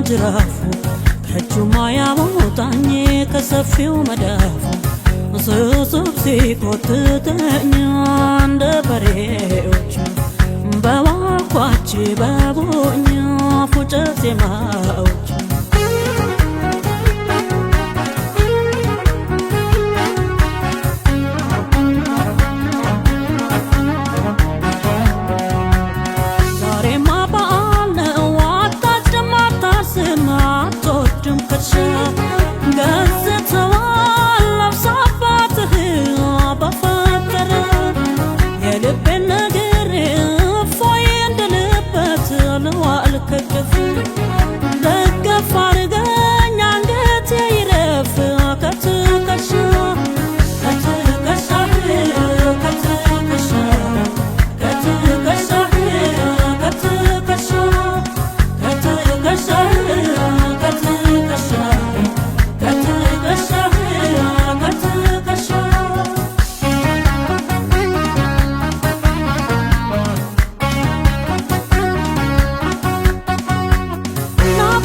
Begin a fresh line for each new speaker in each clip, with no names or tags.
ጅራፉ ከእጁ ማያወጣኝ ከሰፊው መዳፉ ስብስብ ሲቆጥጠኝ እንደ በሬዎች በዋልኳች በቦኛ ፉጨት ዜማዎች ዛሬማ በዓል ነው አታጭድም አታርስም አትወድም ከርሻ ገዝተዋል ለብሳባትህ በፈጠረ የልቤን ነገር እፎይ እንድልበት ልዋል ከግፍ ደገፍ አርገኝ አንገቴ ይረፍ ከትከሻ ከትከሻህ ከትከሻ ከትከሻህ ከትከሻ ከትከሻህ ከትከሻ ከትከሻህ ከትከሻ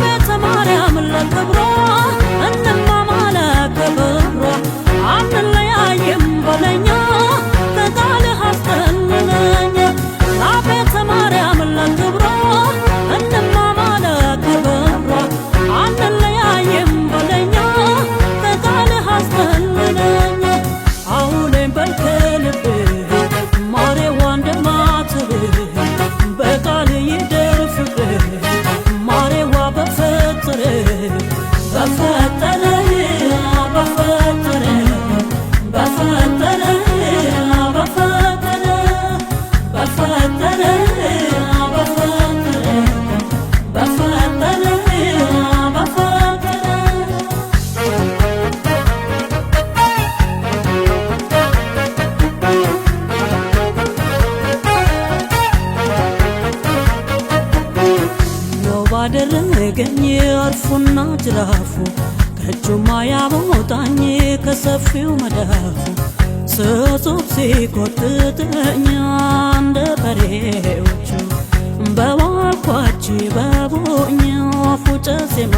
ቤተ ማርያም ለክብሯ እንማማለ ክብሯ አንለያይም በለኛ ከቃልህ አስጠልለኛ ቤተ ማርያም ለክብሯ እንማማለ ክብሯ አንለያይም በለኛ ከቃልህ አስጠልለኛ አሁንም በልከልብህ ማሬዋ እንደማትብህ በቃል ይደር ፍቅርህ ማሬዋ በፈጠረ በፈጠረ በፈጠረ በፈጠረ በፈጠረ በፈጠረ በፈጠረ በፈጠረ ባደረገኝ አርፉና ጅራፉ ከእጁ ማያወጣኝ ከሰፊው መዳፉ ስብስብ ሲቆጥጠኝ እንደ በሬዎቹ በዋልኳች በቦኛ ፉጨት ዜማ